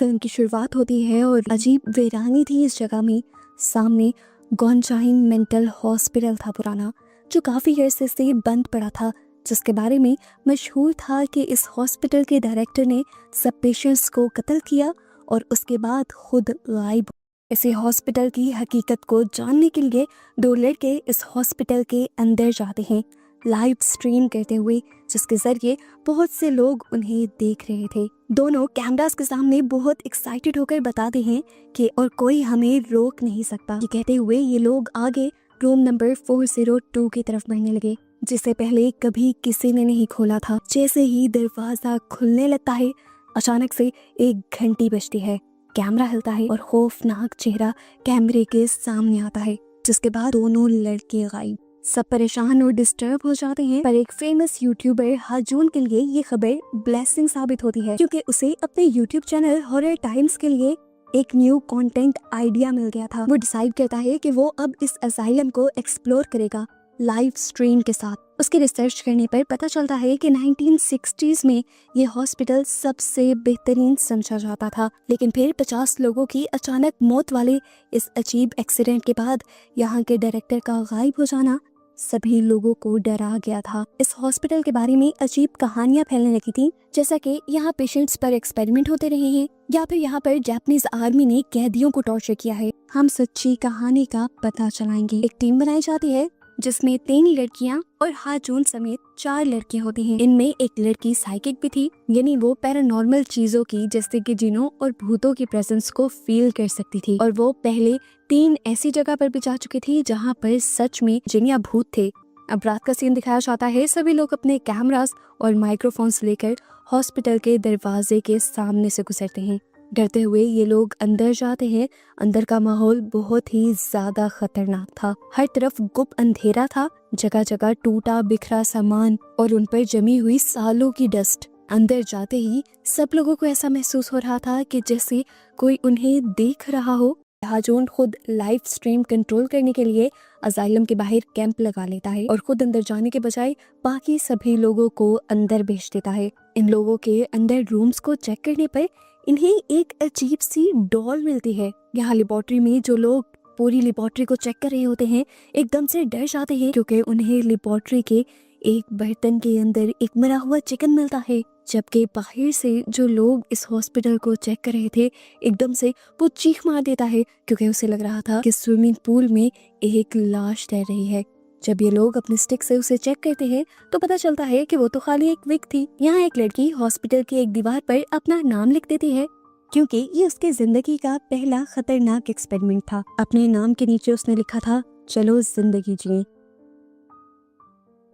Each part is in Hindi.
फिल्म की शुरुआत होती है और अजीब वीरानी थी इस जगह में। सामने गॉन्जाइन मेंटल हॉस्पिटल था पुराना, जो काफ़ी अरसे से बंद पड़ा था, जिसके बारे में मशहूर था कि इस हॉस्पिटल के डायरेक्टर ने सब पेशेंट्स को कत्ल किया और उसके बाद खुद गायब। इसी हॉस्पिटल की हकीकत को जानने के लिए दो लड़के इस हॉस्पिटल के अंदर जाते हैं, लाइव स्ट्रीम करते हुए, जिसके जरिए बहुत से लोग उन्हें देख रहे थे। दोनों कैमरास के सामने बहुत एक्साइटेड होकर बताते हैं कि और कोई हमें रोक नहीं सकता। ये कहते हुए ये लोग आगे रूम नंबर 402 की तरफ बढ़ने लगे, जिसे पहले कभी किसी ने नहीं खोला था। जैसे ही दरवाजा खुलने लगता है, अचानक से एक घंटी बजती है, कैमरा हिलता है और खौफनाक चेहरा कैमरे के सामने आता है, जिसके बाद दोनों लड़के गायब। सब परेशान और डिस्टर्ब हो जाते हैं, पर एक फेमस यूट्यूबर हाजून के लिए ये खबर ब्लेसिंग साबित होती है, क्योंकि उसे अपने यूट्यूब चैनल हॉरर टाइम्स के लिए एक न्यू कंटेंट आइडिया मिल गया था। वो डिसाइड करता है कि वो अब इस असाइलम को एक्सप्लोर करेगा लाइव स्ट्रीम के साथ। उसके रिसर्च करने पर पता चलता है कि 1960s में ये हॉस्पिटल सबसे बेहतरीन समझा जाता था, लेकिन फिर 50 लोगों की अचानक मौत वाले इस अजीब एक्सीडेंट के बाद यहाँ के डायरेक्टर का गायब हो जाना सभी लोगों को डरा गया था। इस हॉस्पिटल के बारे में अजीब कहानियां फैलने लगी थी, जैसा कि यहाँ पेशेंट्स पर एक्सपेरिमेंट होते रहे हैं, या फिर यहाँ पर जापानीज आर्मी ने कैदियों को टॉर्चर किया है। हम सच्ची कहानी का पता चलाएंगे। एक टीम बनाई जाती है जिसमें 3 लड़कियां और हाजून समेत 4 लड़कियां होती हैं। इनमें एक लड़की साइकिक भी थी, यानी वो पैरानॉर्मल चीजों की जैसे कि जिनों और भूतों की प्रेजेंस को फील कर सकती थी, और वो पहले 3 ऐसी जगह पर भी जा चुकी थी जहाँ पर सच में जिन या भूत थे। अब रात का सीन दिखाया जाता है। सभी लोग अपने कैमरास और माइक्रोफोन्स लेकर हॉस्पिटल के दरवाजे के सामने से गुजरते हैं। डरते हुए ये लोग अंदर जाते हैं। अंदर का माहौल बहुत ही ज्यादा खतरनाक था। हर तरफ गुप्त अंधेरा था, जगह जगह टूटा बिखरा सामान और उन पर जमी हुई सालों की डस्ट। अंदर जाते ही सब लोगों को ऐसा महसूस हो रहा था कि जैसे कोई उन्हें देख रहा हो। हाजून खुद लाइव स्ट्रीम कंट्रोल करने के लिए असाइलम के बाहर कैंप लगा लेता है और खुद अंदर जाने के बजाय बाकी सभी लोगों को अंदर भेज देता है। इन लोगों के अंदर रूम्स को चेक करने पर इन्हें एक अजीब सी डॉल मिलती है। यहाँ लेबोरेटरी में जो लोग पूरी लेबोरेटरी को चेक कर रहे होते हैं एकदम से डर जाते हैं, क्योंकि उन्हें लेबोरेटरी के एक बर्तन के अंदर एक मरा हुआ चिकन मिलता है। जबकि बाहर से जो लोग इस हॉस्पिटल को चेक कर रहे थे एकदम से वो चीख मार देता है, क्योंकि उसे लग रहा था कि स्विमिंग पूल में एक लाश तैर रही है। जब ये लोग अपने स्टिक से उसे चेक करते हैं तो पता चलता है कि वो तो खाली एक विग थी। यहाँ एक लड़की हॉस्पिटल की एक दीवार पर अपना नाम लिख देती है, क्योंकि ये उसके जिंदगी का पहला खतरनाक एक्सपेरिमेंट था। अपने नाम के नीचे उसने लिखा था, चलो जिंदगी जिए।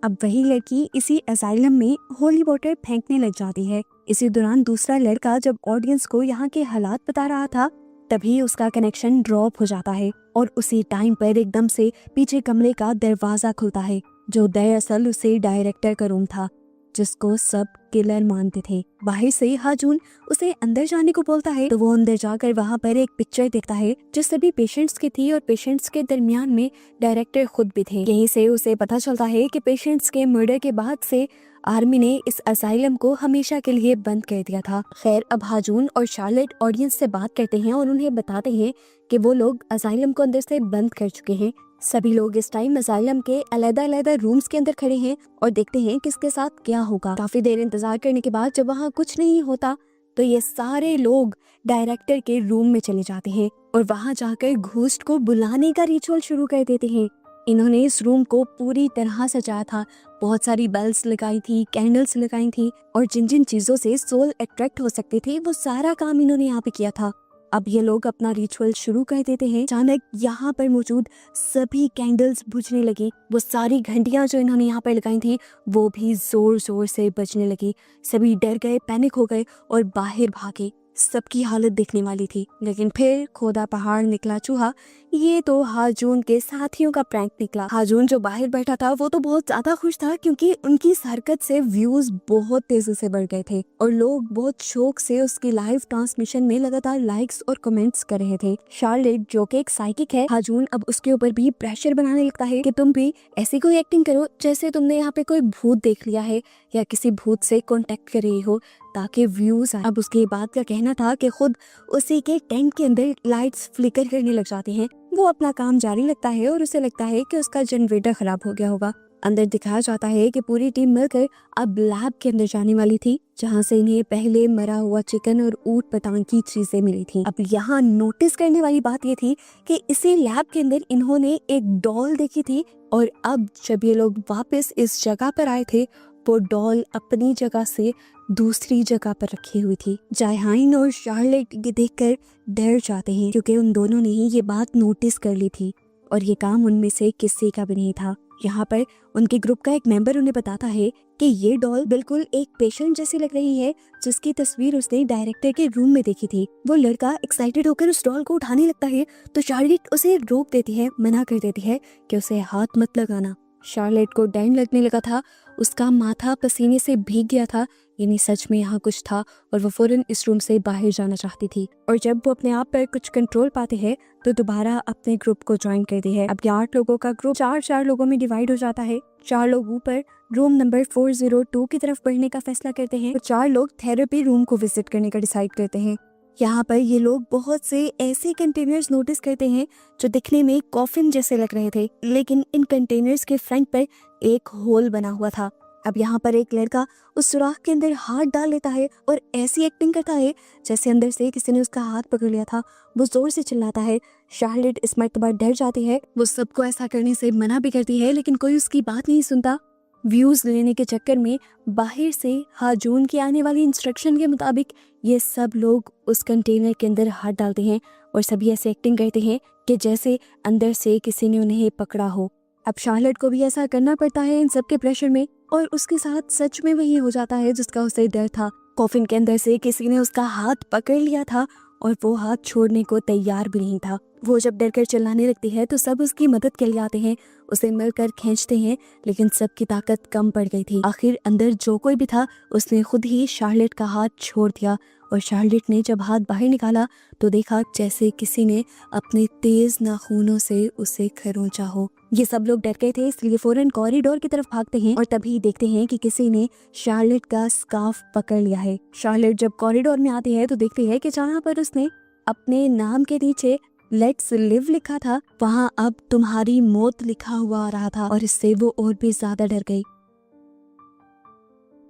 अब वही लड़की इसी असाइलम में होली वाटर फेंकने लग जाती है। इसी दौरान दूसरा लड़का जब ऑडियंस को यहाँ के हालात बता रहा था, तभी उसका कनेक्शन ड्रॉप हो जाता है और उसी टाइम पर एकदम से पीछे कमरे का दरवाजा खुलता है, जो दरअसल उसे डायरेक्टर का रूम था, जिसको सब किलर मानते थे। बाहर से हाजून उसे अंदर जाने को बोलता है, तो वो अंदर जाकर वहाँ पर एक पिक्चर देखता है जो सभी पेशेंट्स की थी और पेशेंट्स के दरमियान में डायरेक्टर खुद भी थे। यहीं से उसे पता चलता है कि पेशेंट्स के मर्डर के बाद से आर्मी ने इस असाइलम को हमेशा के लिए बंद कर दिया था। खैर, अब हाजून और शार्लेट ऑडियंस से बात करते हैं और उन्हें बताते हैं कि वो लोग असाइलम को अंदर से बंद कर चुके हैं। सभी लोग इस टाइम असाइलम के अलग-अलग रूम्स के अंदर खड़े हैं और देखते हैं किसके साथ क्या होगा। काफी देर इंतजार करने के बाद जब वहाँ कुछ नहीं होता तो ये सारे लोग डायरेक्टर के रूम में चले जाते हैं और वहाँ जाकर घोस्ट को बुलाने का रिचुअल शुरू कर देते हैं। इन्होंने इस रूम को पूरी तरह सजाया था। बहुत सारी बेल्स लगाई थी, कैंडल्स लगाई थी और जिन जिन चीजों से सोल अट्रैक्ट हो सकते थे वो सारा काम इन्होंने यहाँ पे किया था। अब ये लोग अपना रिचुअल शुरू कर देते हैं। अचानक यहाँ पर मौजूद सभी कैंडल्स बुझने लगी। वो सारी घंटियां जो इन्होंने यहाँ पर लगाई थी वो भी जोर जोर से बजने लगी। सभी डर गए, पैनिक हो गए और बाहर भागे। सबकी हालत देखने वाली थी, लेकिन फिर खोदा पहाड़ निकला चूहा। ये तो हाजून के साथियों का प्रैंक निकला। हाजून जो बाहर बैठा था वो तो बहुत ज्यादा खुश था, क्योंकि उनकी इस हरकत से व्यूज बहुत तेजी से बढ़ गए थे और लोग बहुत शौक से उसकी लाइव ट्रांसमिशन में लगातार लाइक्स और कमेंट्स कर रहे थे। शार्लेट जो कि एक साइकिक है, हाजून अब उसके ऊपर भी प्रेशर बनाने लगता है कि तुम भी ऐसी कोई एक्टिंग करो जैसे तुमने यहाँ पे कोई भूत देख लिया है या किसी भूत से कॉन्टेक्ट कर रही हो, ताकि व्यूज आए। अब उसके बाद का कहना था कि खुद उसी के टेंट के अंदर लाइट्स फ्लिकर करने लग जाती हैं। वो अपना काम जारी रखता है और उसे लगता है कि उसका जनरेटर खराब हो गया होगा। अंदर दिखाया जाता है कि पूरी टीम मिलकर अब लैब के अंदर जाने वाली थी, जहां से इन्हें पहले मरा हुआ चिकन और ऊट पटांग की चीजें मिली थी। अब यहाँ नोटिस करने वाली बात ये थी कि इसी लैब के अंदर इन्होंने एक डॉल देखी थी, और अब जब ये लोग वापस इस जगह पर आए थे, वो डॉल अपनी जगह से दूसरी जगह पर रखी हुई थी। जायहान और शार्लेट ये देखकर डर जाते हैं, क्योंकि उन दोनों ने ही ये बात नोटिस कर ली थी और ये काम उनमें से किसी का भी नहीं था। यहाँ पर उनके ग्रुप का एक मेंबर उन्हें बताता है कि ये डॉल बिल्कुल एक पेशेंट जैसी लग रही है, जिसकी तस्वीर उसने डायरेक्टर के रूम में देखी थी। वो लड़का एक्साइटेड होकर उस डॉल को उठाने लगता है तो शार्लेट उसे रोक देती है, मना कर देती है कि उसे हाथ मत लगाना। शार्लेट को डर लगने लगा था, उसका माथा पसीने से भीग गया था, यानी सच में यहाँ कुछ था और वो फौरन इस रूम से बाहर जाना चाहती थी। और जब वो अपने आप पर कुछ कंट्रोल पाते हैं तो दोबारा अपने ग्रुप को ज्वाइन करती है। अब 8 लोगों का ग्रुप 4 लोगों में डिवाइड हो जाता है। 4 लोग ऊपर रूम नंबर 402 की तरफ बढ़ने का फैसला करते हैं और 4 लोग थेरेपी रूम को विजिट करने का डिसाइड करते हैं। यहाँ पर ये लोग बहुत से ऐसे कंटेनर्स नोटिस करते हैं जो दिखने में कॉफिन जैसे लग रहे थे, लेकिन इन कंटेनर्स के फ्रंट पर एक होल बना हुआ था। अब यहाँ पर एक लड़का उस सुराख के अंदर हाथ डाल लेता है और ऐसी एक्टिंग करता है जैसे अंदर से किसी ने उसका हाथ पकड़ लिया था। वो जोर से चिल्लाता है। शार्लेट इस मर्तबा डर जाती है। वो सबको ऐसा करने से मना भी करती है, लेकिन कोई उसकी बात नहीं सुनता। व्यूज लेने के चक्कर में बाहर से हाजून की आने वाली इंस्ट्रक्शन के मुताबिक ये सब लोग उस कंटेनर के अंदर हाथ डालते हैं और सभी ऐसे एक्टिंग करते हैं कि जैसे अंदर से किसी ने उन्हें पकड़ा हो। अब शार्लेट को भी ऐसा करना पड़ता है इन सब के प्रेशर में, और उसके साथ सच में वही हो जाता है जिसका उसे डर था। कॉफिन के अंदर से किसी ने उसका हाथ पकड़ लिया था और वो हाथ छोड़ने को तैयार भी नहीं था। वो जब डर कर चिल्लाने लगती है तो सब उसकी मदद के लिए आते हैं, उसे मिलकर खींचते हैं, लेकिन सबकी ताकत कम पड़ गई थी। आखिर अंदर जो कोई भी था उसने खुद ही शार्लेट का हाथ छोड़ दिया, और शार्लेट ने जब हाथ बाहर निकाला तो देखा जैसे किसी ने अपने तेज नाखूनों से उसे खरोंचा हो। ये सब लोग डर गए थे, इसलिए फौरन कॉरिडोर की तरफ भागते हैं और तभी देखते हैं कि किसी ने शार्लेट का स्कार्फ पकड़ लिया है। शार्लेट जब कॉरिडोर में आती है तो देखती है कि जहाँ पर उसने अपने नाम के नीचे लेट्स लिव लिखा था, वहाँ अब तुम्हारी मौत लिखा हुआ आ रहा था, और इससे वो और भी ज्यादा डर गई।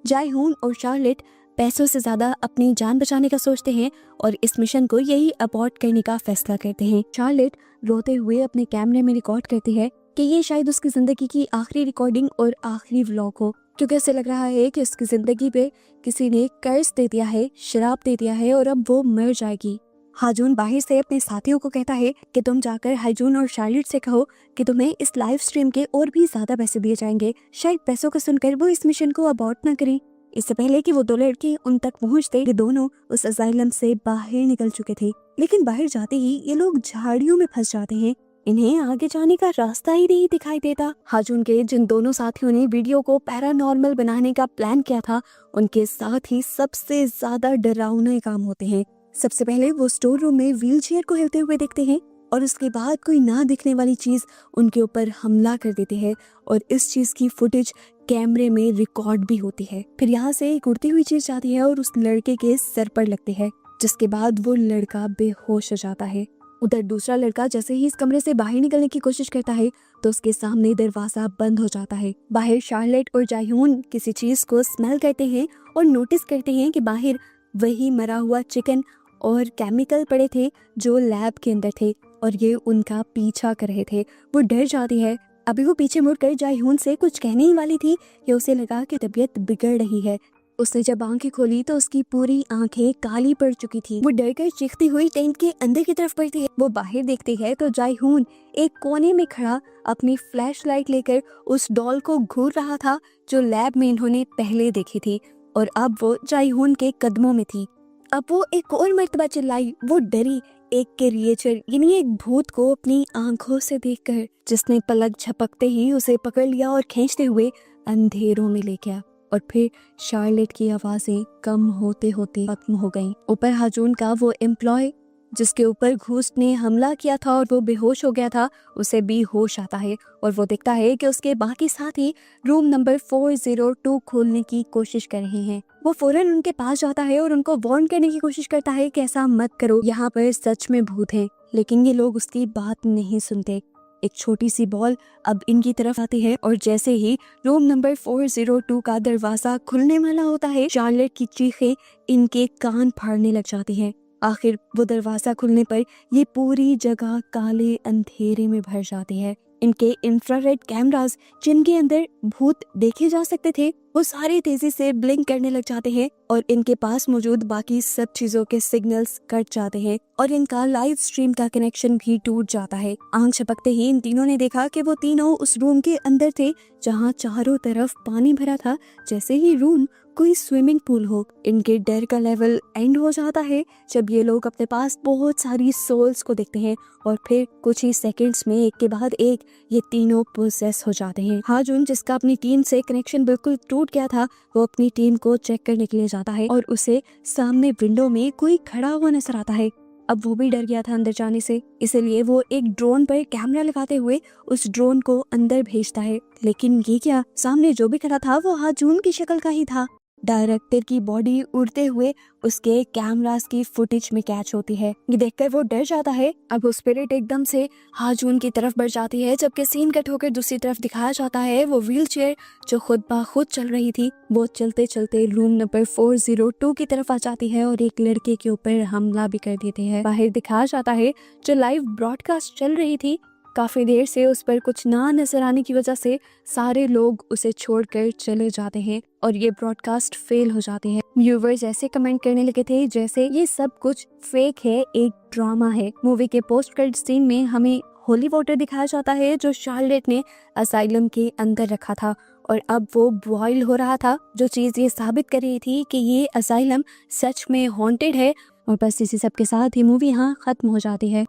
जायहून और शार्लेट पैसों से ज्यादा अपनी जान बचाने का सोचते हैं और इस मिशन को यही अबॉर्ट करने का फैसला करते हैं। शार्लेट रोते हुए अपने कैमरे में रिकॉर्ड करती है कि ये शायद उसकी जिंदगी की आखिरी रिकॉर्डिंग और आखिरी व्लॉग हो, क्योंकि ऐसे लग रहा है कि उसकी जिंदगी पे किसी ने कर्ज दे दिया है, शराब दे दिया है और अब वो मर जाएगी। हाजून बाहर से अपने साथियों को कहता है कि तुम जाकर हाजून और शार्लेट से कहो कि तुम्हें इस लाइव स्ट्रीम के और भी ज्यादा पैसे दिए जाएंगे। शायद पैसों को सुनकर वो इस मिशन को अबॉर्ट न करें। इससे पहले कि वो 2 लड़के उन तक पहुंचते, ये दोनों उस असाइलम से बाहर निकल चुके थे, लेकिन बाहर जाते ही ये लोग झाड़ियों में फंस जाते हैं। इन्हें आगे जाने का रास्ता ही नहीं दिखाई देता। हाजून के जिन दोनों साथियों ने वीडियो को पैरानॉर्मल बनाने का प्लान किया था, उनके साथ ही सबसे ज्यादा डरावने काम होते हैं। सबसे पहले वो स्टोर रूम में व्हीलचेयर को हिलते हुए देखते हैं और उसके बाद कोई ना दिखने वाली चीज उनके ऊपर हमला कर देती है, और इस चीज की फुटेज कैमरे में रिकॉर्ड भी होती है। फिर यहाँ से एक उड़ती हुई चीज जाती है और उस लड़के के सर पर लगती है, जिसके बाद वो लड़का बेहोश हो जाता है। उधर दूसरा लड़का जैसे ही इस कमरे से बाहर निकलने की कोशिश करता है तो उसके सामने दरवाजा बंद हो जाता है। बाहर शार्लेट और जायहून किसी चीज को स्मेल करते हैं और नोटिस करते हैं कि बाहर वही मरा हुआ चिकन और केमिकल पड़े थे जो लैब के अंदर थे, और ये उनका पीछा कर रहे थे। वो डर जाती है। अभी वो पीछे मुड़कर जायहून से कुछ कहने ही वाली थी कि उसे लगा कि तबीयत बिगड़ रही है। उसने जब आंखें खोली तो उसकी पूरी आंखें काली पड़ चुकी थी। वो डर कर चीखती हुई टेंट के अंदर की तरफ बढ़ती है। वो बाहर देखती है तो जायहून एक कोने में खड़ा अपनी फ्लैशलाइट लेकर उस डॉल को घूर रहा था जो लैब में इन्होंने पहले देखी थी, और अब वो जायहून के कदमों में थी। अब वो एक और मर्तबा चिल्लाई। वो डरी। एक क्रिएचर यानी एक भूत को अपनी आंखों से देखकर, जिसने पलक झपकते ही उसे पकड़ लिया और खींचते हुए अंधेरों में ले गया। और फिर शार्लेट की आवाजें कम होते होते खत्म हो गईं। ऊपर हाजून का वो एम्प्लॉय जिसके ऊपर घूस ने हमला किया था और वो बेहोश हो गया था, उसे भी होश आता है और वो देखता है कि उसके बाकी साथी रूम नंबर 402 खोलने की कोशिश कर रहे हैं। वो फौरन उनके पास जाता है और उनको वार्न करने की कोशिश करता है कि ऐसा मत करो, यहाँ पर सच में भूत हैं। लेकिन ये लोग उसकी बात नहीं सुनते। एक छोटी सी बॉल अब इनकी तरफ आती है और जैसे ही रूम नंबर 402 का दरवाजा खुलने वाला होता है, शार्लेट की चीखें इनके कान फाड़ने लग जाती हैं। आखिर वो दरवाजा खुलने पर ये पूरी जगह काले अंधेरे में भर जाती है। इनके इंफ्रारेड कैमरास जिनके अंदर भूत देखे जा सकते थे, वो सारे तेजी से ब्लिंक करने लग जाते हैं और इनके पास मौजूद बाकी सब चीजों के सिग्नल्स कट जाते हैं और इनका लाइव स्ट्रीम का कनेक्शन भी टूट जाता है। आंख झपकते ही इन तीनों ने देखा कि वो तीनों उस रूम के अंदर थे जहां चारों तरफ पानी भरा था, जैसे ही रूम कोई स्विमिंग पूल हो। इनके डर का लेवल एंड हो जाता है जब ये लोग अपने पास बहुत सारी सोल्स को देखते हैं और फिर कुछ ही सेकंड्स में एक के बाद एक ये तीनों पोसेस हो जाते हैं। हाजुन, जिसका अपनी टीम से कनेक्शन बिल्कुल टूट गया था, वो अपनी टीम को चेक करने के लिए जाता है और उसे सामने विंडो में कोई खड़ा हुआ नजर आता है। अब वो भी डर गया था अंदर जाने से, इसलिए वो एक ड्रोन पर कैमरा लगाते हुए उस ड्रोन को अंदर भेजता है। लेकिन ये क्या, सामने जो भी खड़ा था वो हाजून की शक्ल का ही था। डायरेक्टर की बॉडी उड़ते हुए उसके कैमरास की फुटेज में कैच होती है। ये देखकर वो डर जाता है। अब वो स्पिरिट एकदम से हाजून की तरफ बढ़ जाती है, जबकि सीन कट होकर दूसरी तरफ दिखाया जाता है वो व्हीलचेयर जो खुद ब खुद चल रही थी, वो चलते चलते रूम नंबर 402 की तरफ आ जाती है और एक लड़के के ऊपर हमला भी कर देते हैं। बाहर दिखाया जाता है जो लाइव ब्रॉडकास्ट चल रही थी, काफी देर से उस पर कुछ ना नजर आने की वजह से सारे लोग उसे छोड़कर चले जाते हैं और ये ब्रॉडकास्ट फेल हो जाते हैं। व्यूवर्स ऐसे कमेंट करने लगे थे जैसे ये सब कुछ फेक है, एक ड्रामा है। मूवी के पोस्ट क्रेडिट सीन में हमें होली वाटर दिखाया जाता है जो शार्लेट ने असाइलम के अंदर रखा था और अब वो बॉयल हो रहा था, जो चीज ये साबित कर रही थी कि ये असाइलम सच में हॉन्टेड है। और बस इसी सब के साथ ही मूवी यहाँ खत्म हो जाती है।